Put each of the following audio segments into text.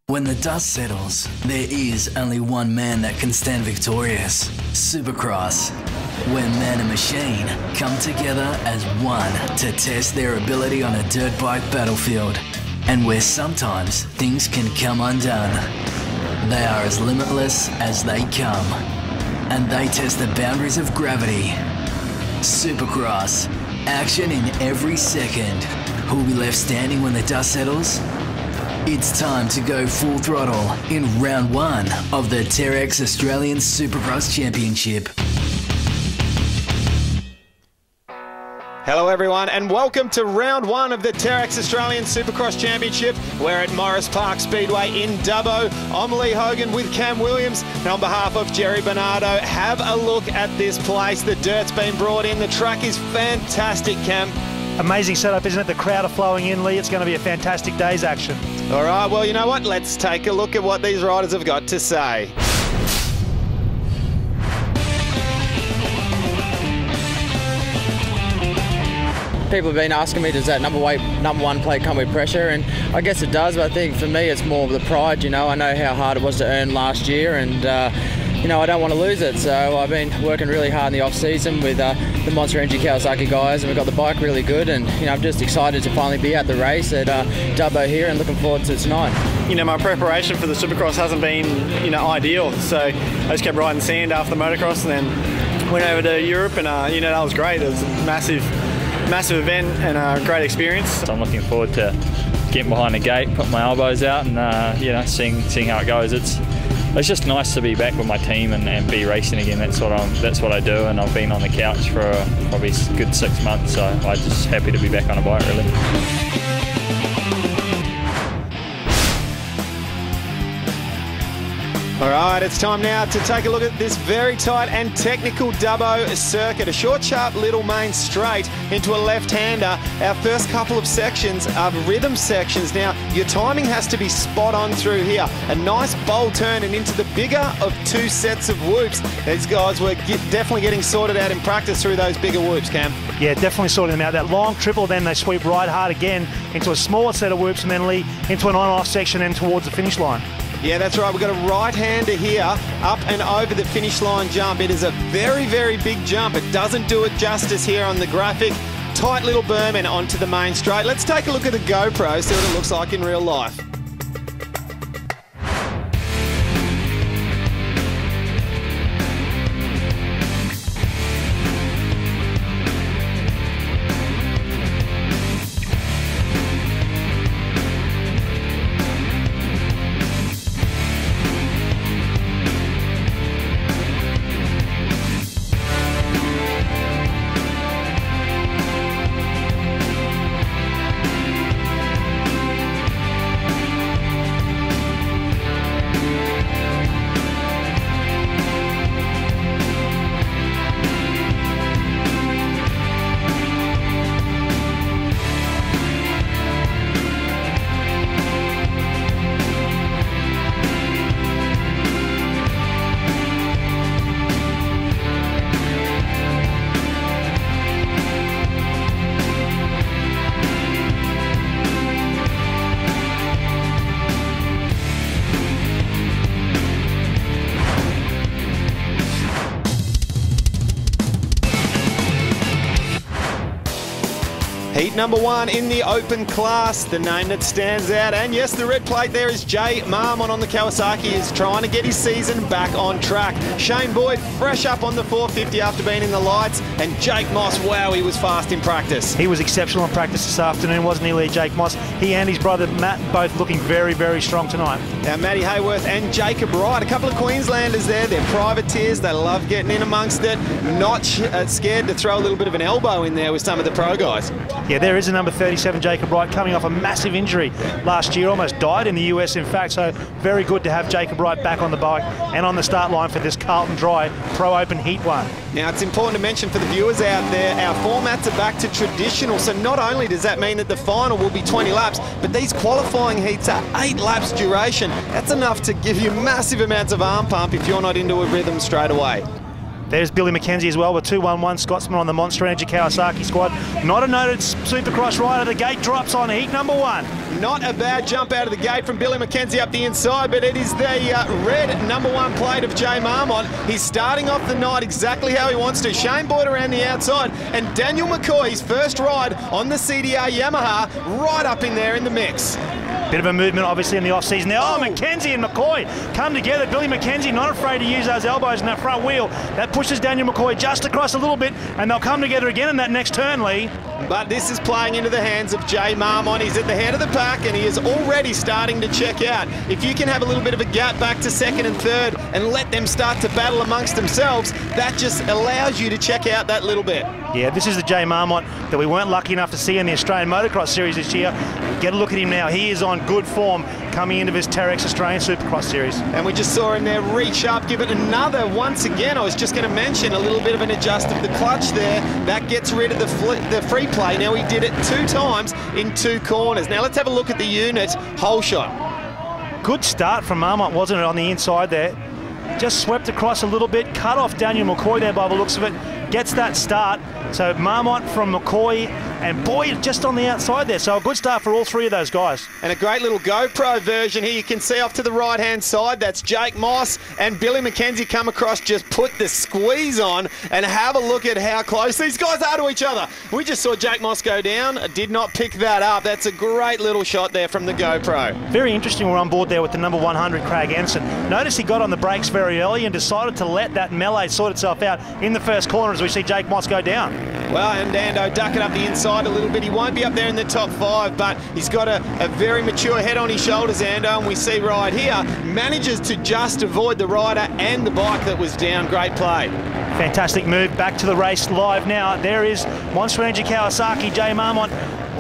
When the dust settles, there is only one man that can stand victorious. Supercross, where man and machine come together as one to test their ability on a dirt bike battlefield, and where sometimes things can come undone. They are as limitless as they come, and they test the boundaries of gravity. Supercross, action in every second. Who will be left standing when the dust settles? It's time to go full throttle in round one of the Terex Australian Supercross Championship. Hello everyone and welcome to round one of the Terex Australian Supercross Championship. We're at Morris Park Speedway in Dubbo. I'm Lee Hogan with Cam Williams, and on behalf of Jerry Bernardo, have a look at this place. The dirt's been brought in, the track is fantastic, Cam. Amazing setup, isn't it? The crowd are flowing in, Lee. It's going to be a fantastic day's action. All right, well, you know what? Let's take a look at what these riders have got to say. People have been asking me, does that number one plate come with pressure? And I guess it does, but I think for me it's more of the pride, you know. I know how hard it was to earn last year, and you know, I don't want to lose it. So I've been working really hard in the off-season with the Monster Energy Kawasaki guys, and we've got the bike really good, and you know, I'm just excited to finally be at the race at Dubbo here and looking forward to tonight. You know, my preparation for the Supercross hasn't been, you know, ideal. So I just kept riding sand after the motocross, and then went over to Europe, and you know, that was great. It was a massive event and a great experience. So I'm looking forward to getting behind the gate, putting my elbows out, and you know, seeing how it goes. It's just nice to be back with my team and be racing again. That's what I do, and I've been on the couch for probably a good 6 months. So I'm just happy to be back on a bike, really. All right, it's time now to take a look at this very tight and technical Dubbo circuit. A short, sharp little main straight into a left-hander. Our first couple of sections are rhythm sections. Now, your timing has to be spot on through here. A nice bold turn and into the bigger of two sets of whoops. These guys were definitely getting sorted out in practice through those bigger whoops, Cam. Yeah, definitely sorting them out. That long triple, then they sweep right hard again into a smaller set of whoops, and then Lee into an on-off section and towards the finish line. Yeah, that's right. We've got a right-hander here, up and over the finish line jump. It is a very, very big jump. It doesn't do it justice here on the graphic. Tight little berm and onto the main straight. Let's take a look at the GoPro, see what it looks like in real life. Heat number one in the open class, the name that stands out. And yes, the red plate there is Jay Marmon on the Kawasaki, is trying to get his season back on track. Shane Boyd fresh up on the 450 after being in the lights. And Jake Moss, wow, he was fast in practice. He was exceptional in practice this afternoon, wasn't he, Lee? Jake Moss. He and his brother Matt both looking very, very strong tonight. Now, Matty Hayworth and Jacob Wright, a couple of Queenslanders there. They're privateers. They love getting in amongst it. Not scared to throw a little bit of an elbow in there with some of the pro guys. Yeah, there is a number 37, Jacob Wright, coming off a massive injury last year, almost died in the US, in fact, so very good to have Jacob Wright back on the bike and on the start line for this Carlton Dry Pro Open Heat 1. Now, it's important to mention for the viewers out there, our formats are back to traditional, so not only does that mean that the final will be 20 laps, but these qualifying heats are 8 laps duration. That's enough to give you massive amounts of arm pump if you're not into a rhythm straight away. There's Billy McKenzie as well with 2-1-1 Scotsman on the Monster Energy Kawasaki squad. Not a noted Supercross rider. The gate drops on heat number 1. Not a bad jump out of the gate from Billy McKenzie up the inside, but it is the red number 1 plate of Jay Marmont. He's starting off the night exactly how he wants to. Shane Boyd around the outside, and Daniel McCoy's first ride on the CDR Yamaha right up in there in the mix. Bit of a movement, obviously, in the off-season there. Oh, McKenzie and McCoy come together. Billy McKenzie not afraid to use those elbows in that front wheel. That pushes Daniel McCoy just across a little bit, and they'll come together again in that next turn, Lee. But this is playing into the hands of Jay Marmont. He's at the head of the pack, and he is already starting to check out. If you can have a little bit of a gap back to second and third and let them start to battle amongst themselves, that just allows you to check out that little bit. Yeah, this is the Jay Marmont that we weren't lucky enough to see in the Australian Motocross Series this year. Get a look at him now. He is on good form coming into his Terex Australian Supercross Series. And we just saw him there reach up, give it another, once again, I was just going to mention, a little bit of an adjust of the clutch there. That gets rid of the free play. Now he did it 2 times in 2 corners. Now let's have a look at the unit whole shot. Good start from Marmont, wasn't it, on the inside there? Just swept across a little bit, cut off Daniel McCoy there by the looks of it. Gets that start. So Marmont from McCoy and Boyd just on the outside there. So a good start for all 3 of those guys. And a great little GoPro version here. You can see off to the right-hand side. That's Jake Moss and Billy McKenzie come across, just put the squeeze on, and have a look at how close these guys are to each other. We just saw Jake Moss go down. Did not pick that up. That's a great little shot there from the GoPro. Very interesting. We're on board there with the number 100, Craig Ensign. Notice he got on the brakes very early and decided to let that melee sort itself out in the first corner as we see Jake Moss go down. Well, and Dando ducking up the inside a little bit. He won't be up there in the top 5, but he's got a very mature head on his shoulders, Dando, and we see right here, manages to just avoid the rider and the bike that was down. Great play. Fantastic move. Back to the race live now. There is Monster Energy Kawasaki, Jay Marmont.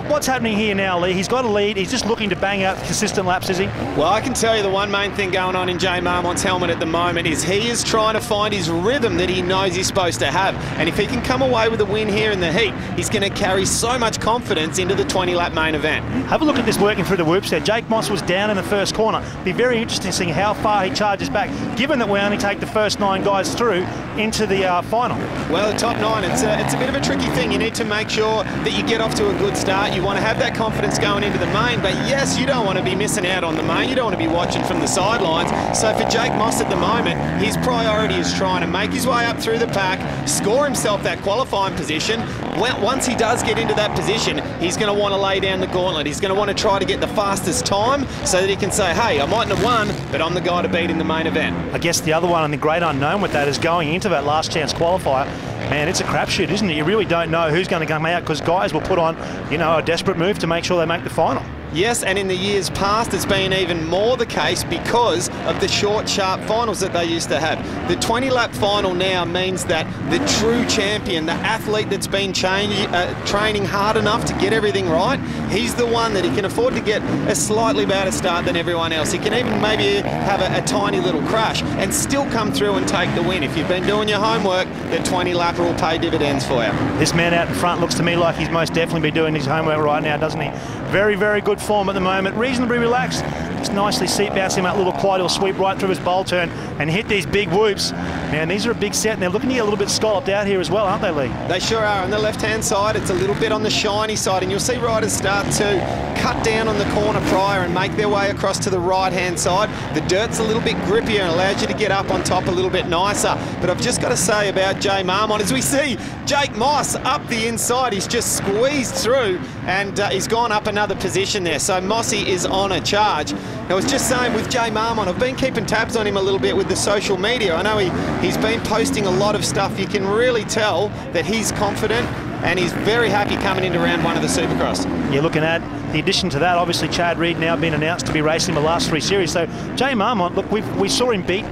What's happening here now, Lee? He's got a lead. He's just looking to bang out consistent laps, is he? Well, I can tell you the one main thing going on in Jay Marmont's helmet at the moment is he is trying to find his rhythm that he knows he's supposed to have. And if he can come away with a win here in the heat, he's going to carry so much confidence into the 20-lap main event. Have a look at this working through the whoops there. Jake Moss was down in the first corner. Be very interesting seeing how far he charges back, given that we only take the first 9 guys through into the final. Well, the top 9, it's a bit of a tricky thing. You need to make sure that you get off to a good start. You want to have that confidence going into the main, but yes, you don't want to be missing out on the main. You don't want to be watching from the sidelines. So for Jake Moss at the moment, his priority is trying to make his way up through the pack, score himself that qualifying position. Once he does get into that position, he's going to want to lay down the gauntlet. He's going to want to try to get the fastest time so that he can say, hey, I mightn't have won, but I'm the guy to beat in the main event. I guess the other one and the great unknown with that is going into that last chance qualifier. Man, it's a crapshoot, isn't it? You really don't know who's going to come out, because guys will put on, you know, a desperate move to make sure they make the final. Yes, and in the years past, it's been even more the case because of the short, sharp finals that they used to have. The 20-lap final now means that the true champion, the athlete that's been training hard enough to get everything right, he's the one that he can afford to get a slightly better start than everyone else. He can even maybe have a tiny little crash and still come through and take the win. If you've been doing your homework, the 20-lapper will pay dividends for you. This man out in front looks to me like he's most definitely been doing his homework right now, doesn't he? Very, very good form at the moment, reasonably relaxed. Just nicely seat bouncing that little quad. He'll sweep right through his bowl turn and hit these big whoops. Man, these are a big set, and they're looking to get a little bit scalloped out here as well, aren't they, Lee? They sure are. On the left-hand side, it's a little bit on the shiny side, and you'll see riders start to cut down on the corner prior and make their way across to the right-hand side. The dirt's a little bit grippier and allows you to get up on top a little bit nicer. But I've just got to say about Jay Marmont, as we see Jake Moss up the inside, he's just squeezed through, and he's gone up another position there. So Mossy is on a charge. I was just saying with Jay Marmont, I've been keeping tabs on him a little bit with the social media. I know he's been posting a lot of stuff. You can really tell that he's confident and he's very happy coming into round 1 of the Supercross. You're looking at the addition to that, obviously Chad Reed now been announced to be racing the last 3 series. So Jay Marmont, look, we saw him beat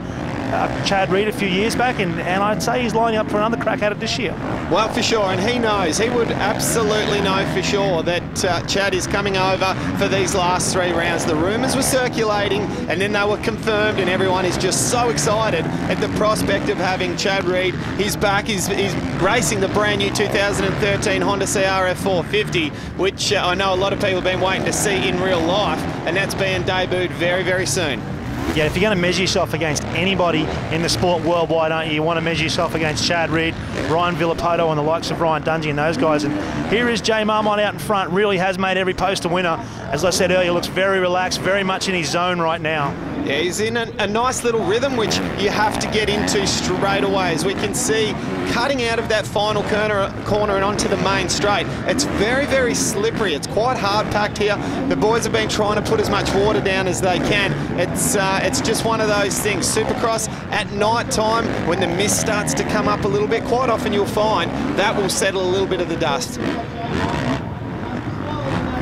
Chad Reed a few years back, and I'd say he's lining up for another crack at it this year. Well, for sure, and he knows, he would absolutely know for sure that Chad is coming over for these last 3 rounds. The rumours were circulating, and then they were confirmed, and everyone is just so excited at the prospect of having Chad Reed. He's back, he's racing the brand new 2013 Honda CRF 450, which I know a lot of people have been waiting to see in real life, and that's being debuted very, very soon. Yeah, if you're going to measure yourself against anybody in the sport worldwide, aren't you? You want to measure yourself against Chad Reed, Ryan Villapoto, and the likes of Ryan Dungey and those guys. And here is Jay Marmont out in front. Really has made every post a winner. As I said earlier, looks very relaxed, very much in his zone right now. Yeah, he's in a nice little rhythm, which you have to get into straight away. As we can see, cutting out of that final corner and onto the main straight, it's very, very slippery. It's quite hard packed here. The boys have been trying to put as much water down as they can. It's just one of those things. Supercross at night time, when the mist starts to come up a little bit, quite often you'll find that will settle a little bit of the dust.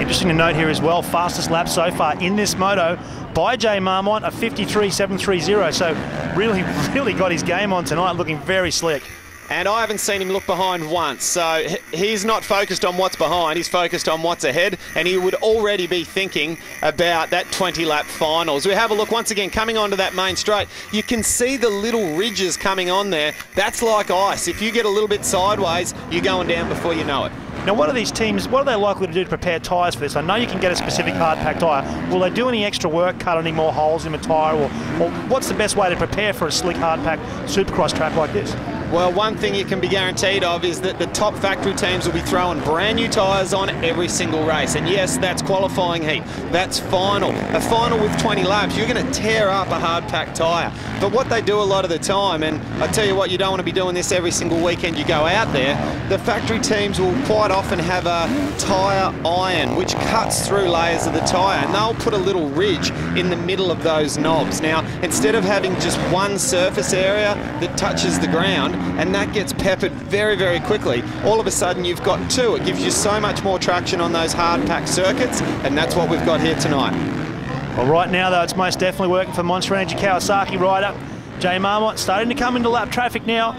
Interesting to note here as well, fastest lap so far in this moto by Jay Marmont, a 53.730. So really got his game on tonight, looking very slick. And I haven't seen him look behind once, so he's not focused on what's behind, he's focused on what's ahead, and he would already be thinking about that 20-lap finals. We have a look once again, coming onto that main straight, you can see the little ridges coming on there. That's like ice. If you get a little bit sideways, you're going down before you know it. Now, what are these teams, what are they likely to do to prepare tyres for this? I know you can get a specific hard-packed tyre. Will they do any extra work, cut any more holes in the tyre, or what's the best way to prepare for a slick, hard-packed Supercross track like this? Well, one thing you can be guaranteed of is that the top factory teams will be throwing brand new tyres on every single race. And yes, that's qualifying heat. That's final. A final with 20 laps, you're going to tear up a hard-packed tyre. But what they do a lot of the time, and I tell you what, you don't want to be doing this every single weekend you go out there, the factory teams will quite often have a tyre iron, which cuts through layers of the tyre, and they'll put a little ridge in the middle of those knobs. Now, instead of having just one surface area that touches the ground, and that gets peppered very, very quickly, all of a sudden you've got two. It gives you so much more traction on those hard-packed circuits, and that's what we've got here tonight. Well, right now, though, it's most definitely working for Monster Energy Kawasaki rider Jay Marmont, starting to come into lap traffic now.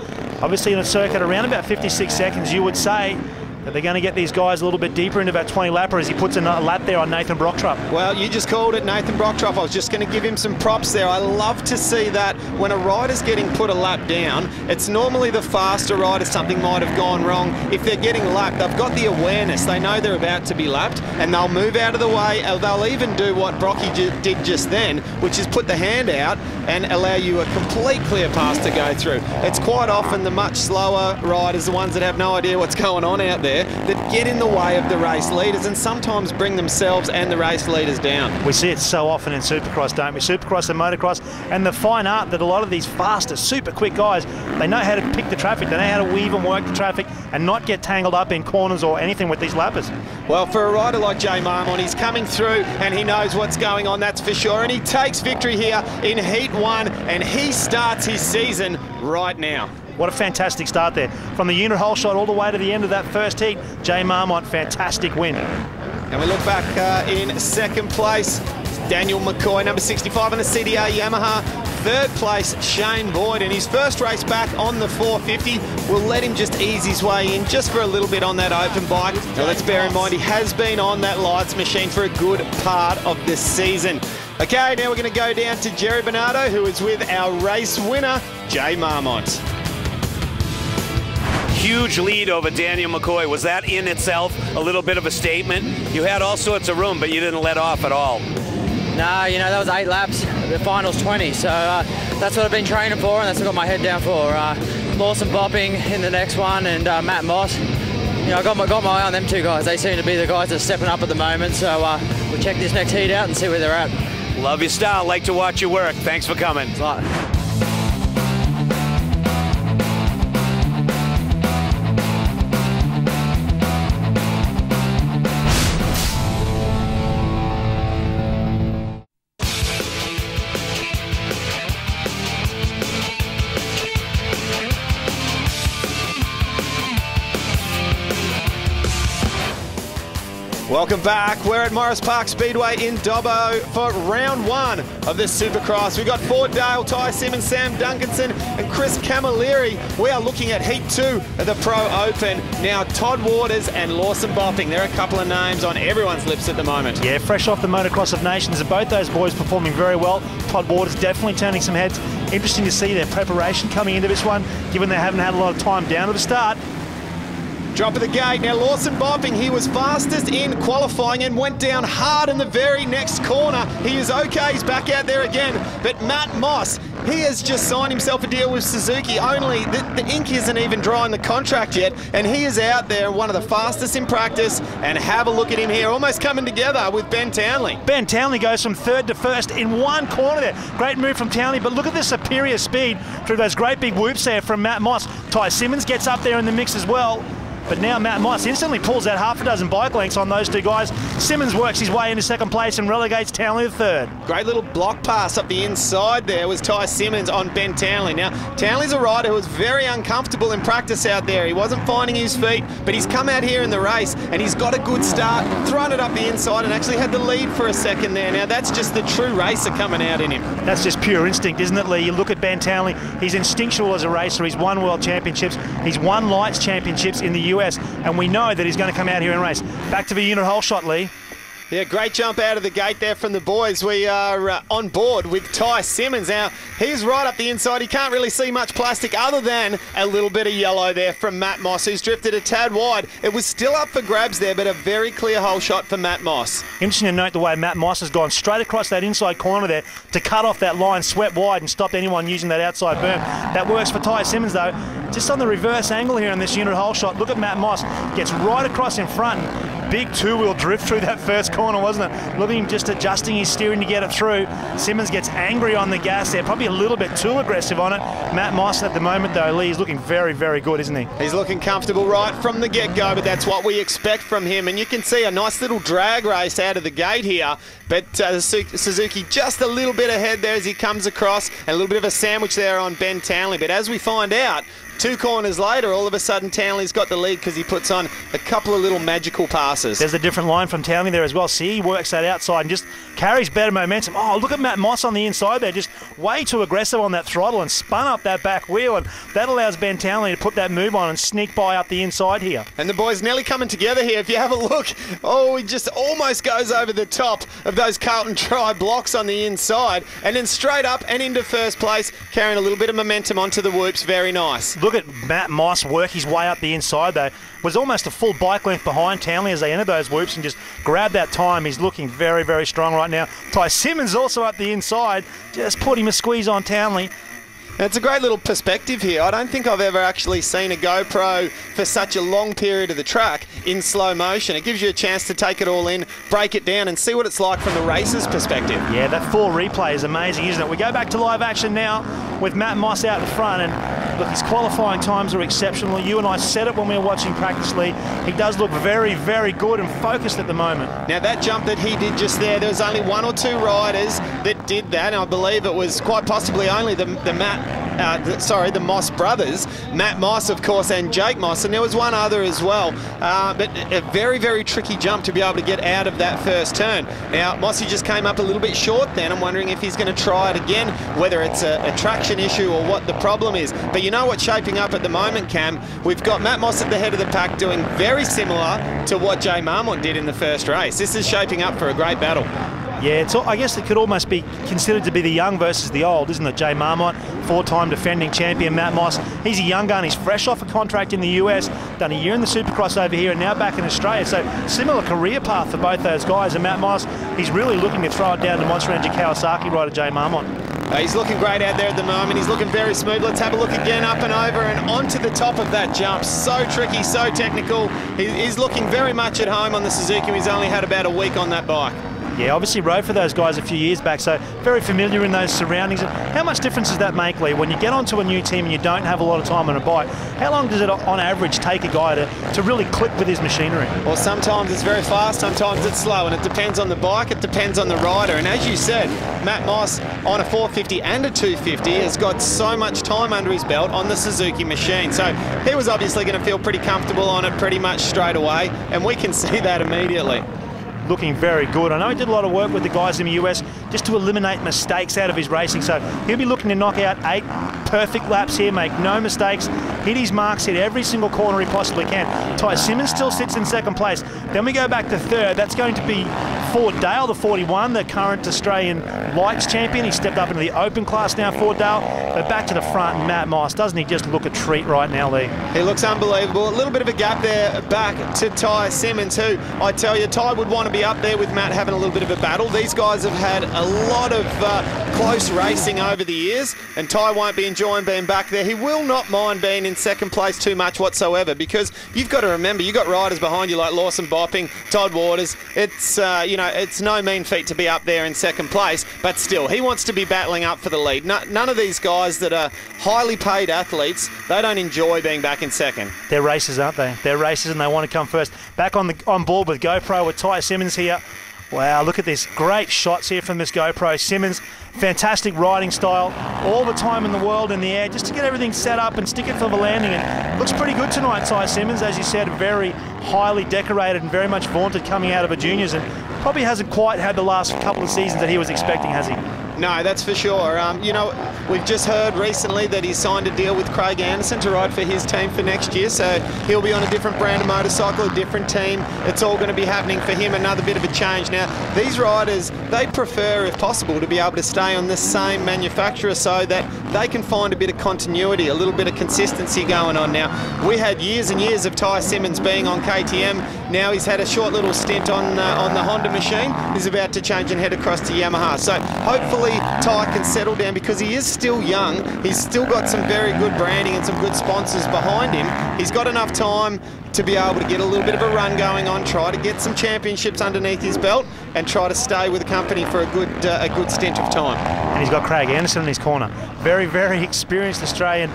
Obviously in a circuit around about 56 seconds, you would say that they're going to get these guys a little bit deeper into about 20 lapper as he puts in a lap there on Nathan Brocktrop. Well, you just called it, Nathan Brocktrop. I was just going to give him some props there. I love to see that when a rider's getting put a lap down, it's normally the faster rider, something might have gone wrong. If they're getting lapped, they've got the awareness. They know they're about to be lapped, and they'll move out of the way. They'll even do what Brocky did just then, which is put the hand out and allow you a complete clear pass to go through. It's quite often the much slower riders, the ones that have no idea what's going on out there, that get in the way of the race leaders and sometimes bring themselves and the race leaders down. We see it so often in Supercross, don't we? Supercross and motocross, and the fine art that a lot of these faster, super quick guys, they know how to pick the traffic, they know how to weave and work the traffic and not get tangled up in corners or anything with these lappers. Well, for a rider like Jay Marmont, he's coming through and he knows what's going on, that's for sure, and he takes victory here in Heat 1, and he starts his season right now. What a fantastic start there. From the unit hole shot all the way to the end of that first heat, Jay Marmont, fantastic win. And we look back in second place, Daniel McCoy, number 65 on the CDR Yamaha. Third place, Shane Boyd, and his first race back on the 450 will let him just ease his way in just for a little bit on that open bike. Now let's bear in mind he has been on that lights machine for a good part of this season. Okay, now we're going to go down to Jerry Bernardo, who is with our race winner, Jay Marmont. Huge lead over Daniel McCoy. Was that in itself a little bit of a statement? You had all sorts of room, but you didn't let off at all. No, you know, that was 8 laps. The final's 20, so that's what I've been training for, and that's what I got my head down for. Lawson Bopping in the next one, and Matt Moss. You know, I got my eye on them two guys. They seem to be the guys that are stepping up at the moment, so we'll check this next heat out and see where they're at. Love your style. Like to watch your work. Thanks for coming. Right. Welcome back. We're at Morris Park Speedway in Dubbo for round 1 of this Supercross. We've got Ford Dale, Ty Simmons, Sam Duncanson and Chris Camilleri. We are looking at Heat 2 of the Pro Open. Now Todd Waters and Lawson Bopping. There are a couple of names on everyone's lips at the moment. Yeah, fresh off the Motocross of Nations, and both those boys performing very well. Todd Waters definitely turning some heads. Interesting to see their preparation coming into this one, given they haven't had a lot of time down to the start. Drop of the gate. Now Lawson bopping. He was fastest in qualifying and went down hard in the very next corner. He is okay. He's back out there again. But Matt Moss, he has just signed himself a deal with Suzuki. Only the ink isn't even dry in the contract yet. And he is out there, one of the fastest in practice. And have a look at him here, almost coming together with Ben Townley. Ben Townley goes from third to first in one corner there. Great move from Townley, but look at the superior speed through those great big whoops there from Matt Moss. Ty Simmons gets up there in the mix as well. But now Matt Moss instantly pulls out half a dozen bike lengths on those two guys. Simmons works his way into second place and relegates Townley to third. Great little block pass up the inside there was Ty Simmons on Ben Townley. Now, Townley's a rider who was very uncomfortable in practice out there. He wasn't finding his feet, but he's come out here in the race and he's got a good start, thrown it up the inside and actually had the lead for a second there. Now, that's just the true racer coming out in him. That's just pure instinct, isn't it, Lee? You look at Ben Townley, he's instinctual as a racer. He's won World Championships. He's won Lights Championships in the US, and we know that he's going to come out here and race. Back to the unit hole shot, Lee. Yeah, great jump out of the gate there from the boys. We are on board with Ty Simmons. Now, he's right up the inside. He can't really see much plastic other than a little bit of yellow there from Matt Moss, who's drifted a tad wide. It was still up for grabs there, but a very clear hole shot for Matt Moss. Interesting to note the way Matt Moss has gone straight across that inside corner there to cut off that line, swept wide and stopped anyone using that outside berm. That works for Ty Simmons, though. Just on the reverse angle here in this unit hole shot, look at Matt Moss. Gets right across in front. Big two-wheel drift through that first corner, wasn't it? Look at him just adjusting his steering to get it through. Simmons gets angry on the gas there, probably a little bit too aggressive on it. Matt Moss at the moment, though, Lee, is looking very, very good, isn't he? He's looking comfortable right from the get-go, but that's what we expect from him. And you can see a nice little drag race out of the gate here. But Suzuki just a little bit ahead there as he comes across, and a little bit of a sandwich there on Ben Townley. But as we find out, 2 corners later, all of a sudden Townley's got the lead because he puts on a couple of little magical passes. There's a different line from Townley there as well. See, he works that outside and just carries better momentum. Oh, look at Matt Moss on the inside there, just way too aggressive on that throttle and spun up that back wheel, and that allows Ben Townley to put that move on and sneak by up the inside here. And the boys nearly coming together here. If you have a look, oh, he just almost goes over the top of those Carlton Tri blocks on the inside and then straight up and into first place, carrying a little bit of momentum onto the whoops. Very nice. Look at Matt Moss work his way up the inside, though. Was almost a full bike length behind Townley as they entered those whoops and just grabbed that time. He's looking very, very strong right now. Ty Simmons also up the inside, just put him a squeeze on Townley. It's a great little perspective here. I don't think I've ever actually seen a GoPro for such a long period of the track in slow motion. It gives you a chance to take it all in, break it down and see what it's like from the racer's perspective. Yeah, that full replay is amazing, isn't it? We go back to live action now with Matt Moss out in front, and look, his qualifying times are exceptional. You and I said it when we were watching practice, Lee. He does look very, very good and focused at the moment. Now that jump that he did just there was only 1 or 2 riders that did that, and I believe it was quite possibly only the Moss brothers, Matt Moss, of course, and Jake Moss, and there was one other as well. But a very, very tricky jump to be able to get out of that first turn. Now, Mossy just came up a little bit short then. I'm wondering if he's going to try it again, whether it's a traction issue or what the problem is. But you know what's shaping up at the moment, Cam? We've got Matt Moss at the head of the pack doing very similar to what Jay Marmont did in the first race. This is shaping up for a great battle. Yeah, I guess it could almost be considered to be the young versus the old, isn't it? Jay Marmont, 4-time defending champion. Matt Moss, he's a young gun. He's fresh off a contract in the US, done a year in the Supercross over here and now back in Australia. So similar career path for both those guys. And Matt Moss, he's really looking to throw it down to Monster Energy Kawasaki rider Jay Marmont. He's looking great out there at the moment. He's looking very smooth. Let's have a look again, up and over and onto the top of that jump. So tricky, so technical. He's looking very much at home on the Suzuki. He's only had about a week on that bike. Yeah, obviously rode for those guys a few years back, so very familiar in those surroundings. How much difference does that make, Lee, when you get onto a new team and you don't have a lot of time on a bike? How long does it, on average, take a guy to really click with his machinery? Well, sometimes it's very fast, sometimes it's slow, and it depends on the bike, it depends on the rider. And as you said, Matt Moss on a 450 and a 250 has got so much time under his belt on the Suzuki machine. So he was obviously going to feel pretty comfortable on it pretty much straight away, and we can see that immediately. Looking very good. I know he did a lot of work with the guys in the US just to eliminate mistakes out of his racing, so he'll be looking to knock out 8 perfect laps here, make no mistakes, hit his marks, hit every single corner he possibly can. Ty Simmons still sits in second place. Then we go back to third. That's going to be Ford Dale, the 41, the current Australian Lights champion. He stepped up into the open class now, Ford Dale. But back to the front, Matt Moss. Doesn't he just look a treat right now, Lee? He looks unbelievable. A little bit of a gap there back to Ty Simmons, who, I tell you, Ty would want to be up there with Matt having a little bit of a battle. These guys have had a lot of close racing over the years, and Ty won't be enjoying being back there. He will not mind being in second place too much whatsoever, because you've got to remember, you've got riders behind you like Lawson Bopping, Todd Waters. It's, you know, it's no mean feat to be up there in second place, but still, he wants to be battling up for the lead. None of these guys that are highly paid athletes, they don't enjoy being back in second. They're racers, aren't they? They're racers and they want to come first. Back on board with GoPro with Ty Simmons here. Wow, look at this. Great shots here from this GoPro. Simmons, fantastic riding style. All the time in the world in the air just to get everything set up and stick it for the landing. And looks pretty good tonight, Ty Simmons. As you said, very highly decorated and very much vaunted coming out of a juniors, and probably hasn't quite had the last couple of seasons that he was expecting, has he? No, that's for sure. You know, we've just heard recently that he signed a deal with Craig Anderson to ride for his team for next year, so he'll be on a different brand of motorcycle, a different team. It's all going to be happening for him, another bit of a change. Now, these riders, they prefer, if possible, to be able to stay on the same manufacturer so that they can find a bit of continuity, a little bit of consistency going on. Now, we had years and years of Ty Simmons being on KTM. Now he's had a short little stint on the Honda machine. He's about to change and head across to Yamaha. So hopefully Ty can settle down, because he is still young. He's still got some very good branding and some good sponsors behind him. He's got enough time to be able to get a little bit of a run going on, try to get some championships underneath his belt, and try to stay with the company for a good stint of time. And he's got Craig Anderson in his corner. Very, very experienced Australian.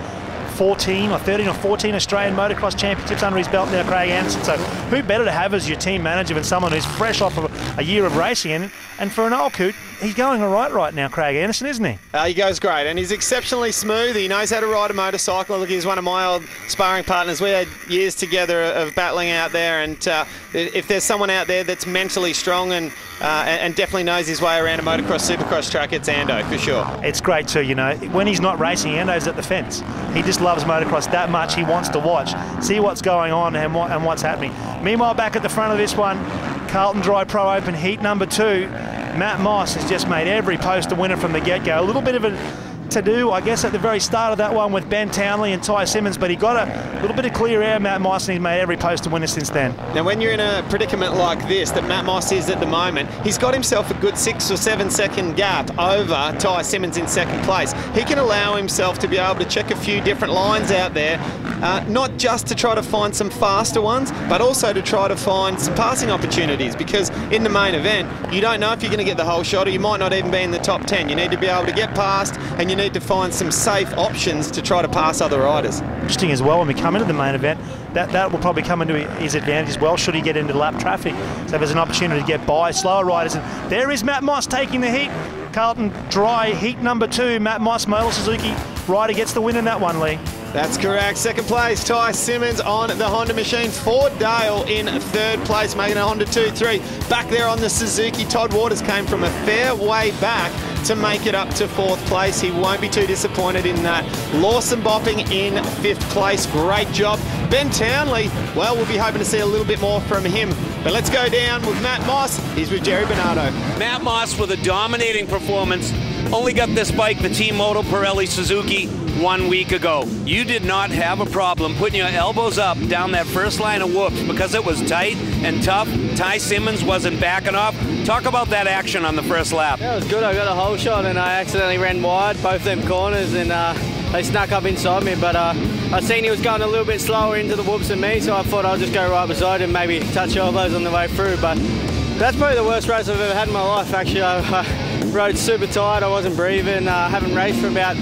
13 or 14 Australian motocross championships under his belt now, Craig Anderson. So who better to have as your team manager than someone who's fresh off of a year of racing? And for an old coot, he's going all right now, Craig Anderson, isn't he? He goes great, and he's exceptionally smooth. He knows how to ride a motorcycle. Look, he's one of my old sparring partners. We had years together of battling out there, and if there's someone out there that's mentally strong and definitely knows his way around a motocross, supercross track, it's Ando, for sure. It's great too, you know. When he's not racing, Ando's at the fence. He just loves motocross that much. He wants to watch, see what's going on and what's happening. Meanwhile, back at the front of this one, Carlton Dry Pro Open Heat number 2, Matt Moss has just made every post a winner from the get-go. A little bit of a to-do, I guess, at the very start of that one with Ben Townley and Ty Simmons, but he got a little bit of clear air, Matt Moss, and he's made every post a winner since then. Now, when you're in a predicament like this that Matt Moss is at the moment, he's got himself a good 6 or 7 second gap over Ty Simmons in second place. He can allow himself to be able to check a few different lines out there, not just to try to find some faster ones, but also to try to find some passing opportunities, because in the main event, you don't know if you're going to get the whole shot, or you might not even be in the top 10. You need to be able to get past, and you need to find some safe options to try to pass other riders. Interesting as well, when we come into the main event, that will probably come into his advantage as well, should he get into lap traffic. So there's an opportunity to get by slower riders. And there is Matt Moss taking the heat. Carlton Dry Heat number 2, Matt Moss, Motor Suzuki rider, gets the win in that one, Lee. That's correct. Second place, Ty Simmons on the Honda machine. Ford Dale in third place, making a Honda 2-3. Back there on the Suzuki, Todd Waters came from a fair way back to make it up to 4th place. He won't be too disappointed in that. Lawson Bopping in 5th place. Great job. Ben Townley, well, we'll be hoping to see a little bit more from him. But let's go down with Matt Moss. He's with Jerry Bernardo. Matt Moss with a dominating performance. Only got this bike, the Team Moto Pirelli Suzuki, 1 week ago. You did not have a problem putting your elbows up down that first line of whoops because it was tight and tough. Ty Simmons wasn't backing off. Talk about that action on the first lap. Yeah, it was good. I got a hole shot and I accidentally ran wide, both them corners, and they snuck up inside me, but I seen he was going a little bit slower into the whoops than me, so I thought I'll just go right beside him, maybe touch elbows on the way through. But that's probably the worst race I've ever had in my life, actually. I rode super tired, I wasn't breathing, haven't raced for about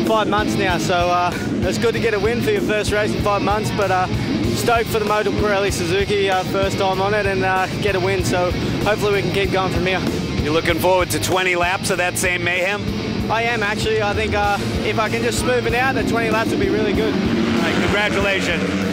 5 months now, so it's good to get a win for your first race in 5 months, but stoked for the Moto Pirelli Suzuki, first time on it, and get a win, so hopefully we can keep going from here. You're looking forward to 20 laps of that same mayhem? I am, actually. I think if I can just smooth it out, the 20 laps will be really good. All right, congratulations.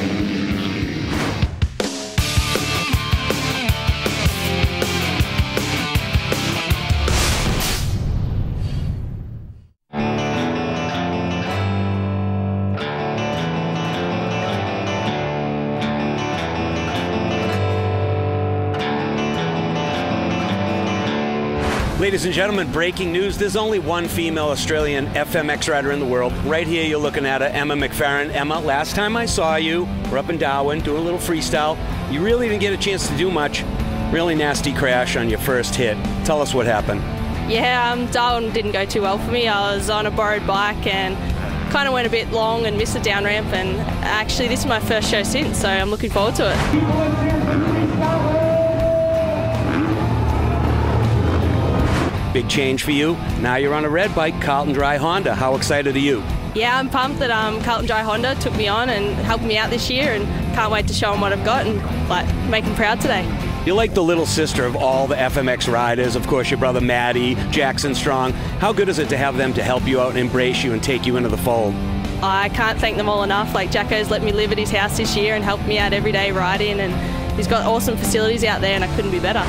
Ladies and gentlemen, breaking news. There's only one female Australian FMX rider in the world. Right here you're looking at her, Emma McFerrin. Emma, last time I saw you, we're up in Darwin doing a little freestyle. You really didn't get a chance to do much. Really nasty crash on your first hit. Tell us what happened. Yeah, Darwin didn't go too well for me. I was on a borrowed bike and kind of went a bit long and missed the down ramp, and actually this is my first show since, so I'm looking forward to it. Big change for you. Now you're on a red bike, Carlton Dry Honda. How excited are you? Yeah, I'm pumped that Carlton Dry Honda took me on and helped me out this year, and can't wait to show them what I've got and make them proud today. You're like the little sister of all the FMX riders. Of course, your brother Maddie, Jackson Strong. How good is it to have them to help you out and embrace you and take you into the fold? I can't thank them all enough. Like, Jacko's let me live at his house this year and helped me out every day riding, and he's got awesome facilities out there, and I couldn't be better.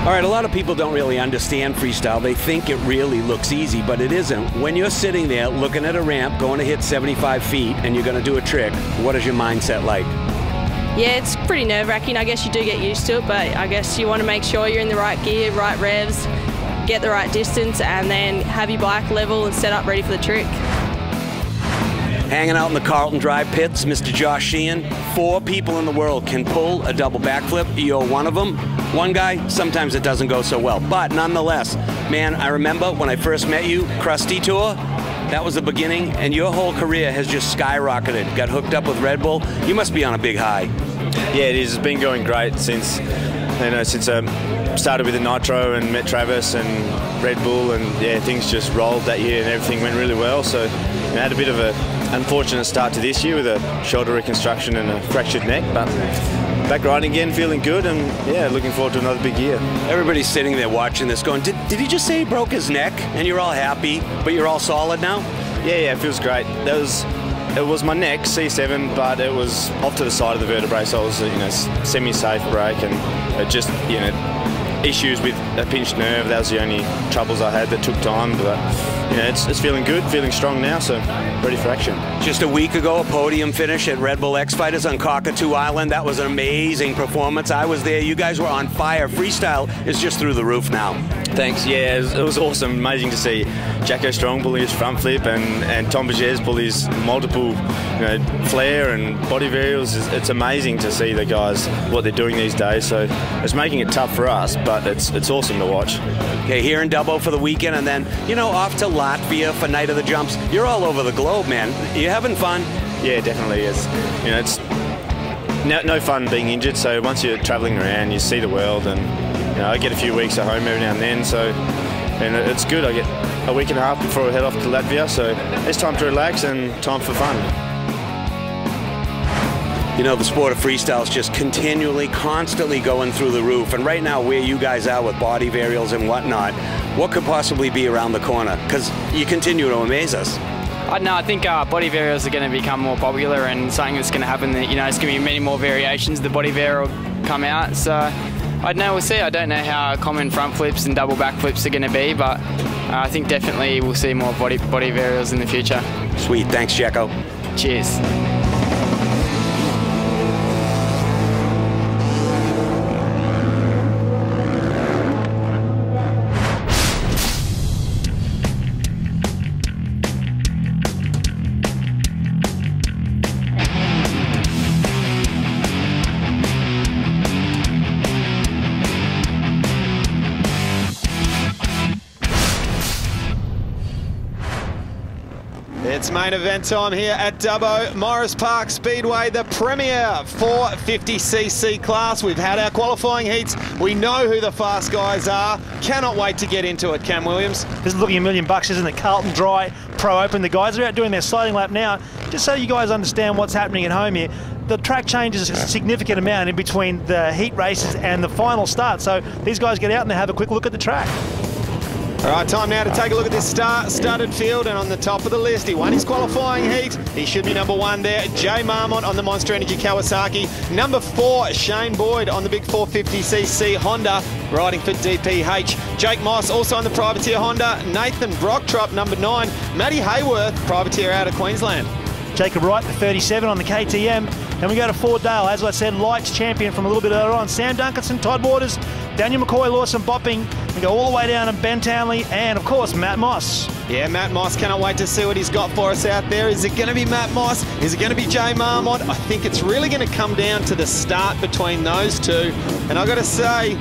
All right, a lot of people don't really understand freestyle. They think it really looks easy, but it isn't. When you're sitting there looking at a ramp, going to hit 75 feet, and you're going to do a trick, what is your mindset like? Yeah, it's pretty nerve-wracking. I guess you do get used to it, but I guess you want to make sure you're in the right gear, right revs, get the right distance, and then have your bike level and set up ready for the trick. Hanging out in the Carlton Drive pits, Mr. Josh Sheehan. 4 people in the world can pull a double backflip. You're one of them. One guy, sometimes it doesn't go so well. But nonetheless, man, I remember when I first met you, Krusty Tour, that was the beginning, and your whole career has just skyrocketed. Got hooked up with Red Bull. You must be on a big high. Yeah, it is. It's been going great since I started with the Nitro and met Travis and Red Bull, and yeah, things just rolled that year and everything went really well. So I had a bit of a unfortunate start to this year with a shoulder reconstruction and a fractured neck, but back riding again, feeling good, and yeah, looking forward to another big year. Everybody's sitting there watching this going, did he just say he broke his neck? And you're all happy, but you're all solid now? Yeah, it feels great. It was my neck, C7, but it was off to the side of the vertebrae, so it was semi-safe break, and it just, issues with a pinched nerve. That was the only troubles I had that took time, but it's feeling good, feeling strong now, so ready for action. Just a week ago, a podium finish at Red Bull X Fighters on Cockatoo Island. That was an amazing performance. I was there. You guys were on fire. Freestyle is just through the roof now. Thanks. Yeah, it was awesome. Amazing to see Jacko Strong pull his front flip and Tom Bages pull his multiple flare and body varials. It's amazing to see the guys, what they're doing these days. So it's making it tough for us, but it's awesome to watch. Okay, here in Dubbo for the weekend, and then, off to Latvia for Night of the Jumps. You're all over the globe, man. You having fun? Yeah, definitely. It's no fun being injured, so once you're traveling around, you see the world, and I get a few weeks at home every now and then, and it's good. I get a week and a half before I head off to Latvia, so it's time to relax and time for fun. The sport of freestyle is just continually, constantly going through the roof. And right now, where you guys are with body varials and whatnot, what could possibly be around the corner? Because you continue to amaze us. I don't know, I think body varials are going to become more popular, and something that's going to happen that, there's going to be many more variations. The body varial will come out. So I don't know, we'll see. I don't know how common front flips and double back flips are going to be, but I think definitely we'll see more body varials in the future. Sweet. Thanks, Jacko. Cheers. It's main event time here at Dubbo, Morris Park Speedway, the premier 450cc class. We've had our qualifying heats. We know who the fast guys are. Cannot wait to get into it, Cam Williams. This is looking $1 million, isn't it? Carlton Dry Pro Open. The guys are out doing their sliding lap now. Just so you guys understand what's happening at home here, the track changes a significant amount in between the heat races and the final start. So these guys get out and they have a quick look at the track. All right, time now to take a look at this started field, and on the top of the list, he won his qualifying heat. He should be number 1 there. Jay Marmont on the Monster Energy Kawasaki. Number 4, Shane Boyd on the big 450cc Honda, riding for DPH. Jake Moss also on the privateer Honda. Nathan Brocktrop, number 9. Matty Hayworth, privateer out of Queensland. Jacob Wright, the 37 on the KTM. Then we go to Ford Dale, as I said, Lights champion from a little bit earlier on. Sam Duncanson, Todd Waters, Daniel McCoy, Lawson Bopping. We go all the way down to Ben Townley and, of course, Matt Moss. Yeah, Matt Moss, cannot wait to see what he's got for us out there. Is it going to be Matt Moss? Is it going to be Jay Marmont? I think it's really going to come down to the start between those two. And I've got to say,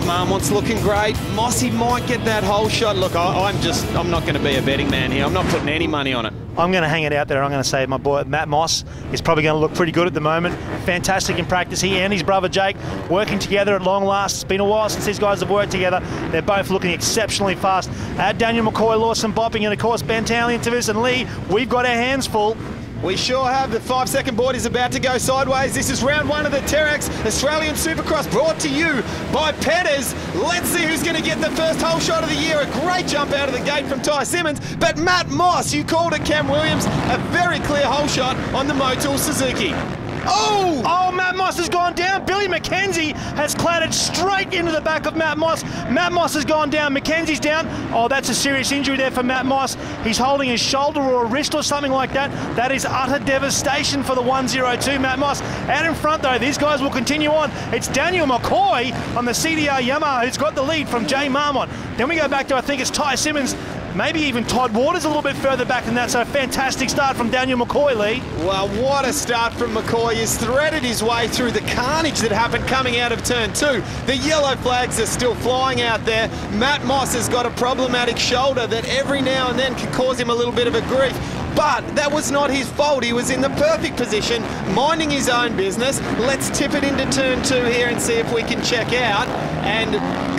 Marmont's looking great. Mossy might get that whole shot. Look, I'm not going to be a betting man here. I'm not putting any money on it. I'm going to hang it out there. I'm going to say my boy Matt Moss is probably going to look pretty good at the moment. Fantastic in practice. He and his brother Jake working together at long last. It's been a while since these guys have worked together. They're both looking exceptionally fast. Daniel McCoy, Lawson Bopping, and of course Ben Townley and Tavis and Lee. We've got our hands full. We sure have. The 5-second board is about to go sideways. This is round one of the Terex Australian Supercross, brought to you by Petters. Let's see who's going to get the first hole shot of the year. A great jump out of the gate from Ty Simmons. But Matt Moss, you called it, Cam Williams, a very clear hole shot on the Motul Suzuki. Oh, Matt Moss has gone down. Billy McKenzie has clattered straight into the back of Matt Moss. Matt Moss has gone down. McKenzie's down. Oh, that's a serious injury there for Matt Moss. He's holding his shoulder or a wrist or something like that. That is utter devastation for the 102 Matt Moss. Out in front, though, these guys will continue on. It's Daniel McCoy on the CDR Yamaha who's got the lead from Jay Marmont. Then we go back to, I think it's Ty Simmons, maybe even Todd Waters a little bit further back than that. So a fantastic start from Daniel McCoy, Lee. Well, what a start from McCoy. He's threaded his way through the carnage that happened coming out of turn two. The yellow flags are still flying out there. Matt Moss has got a problematic shoulder that every now and then can cause him a little bit of a grief. But that was not his fault. He was in the perfect position, minding his own business. Let's tip it into turn two here and see if we can check out. And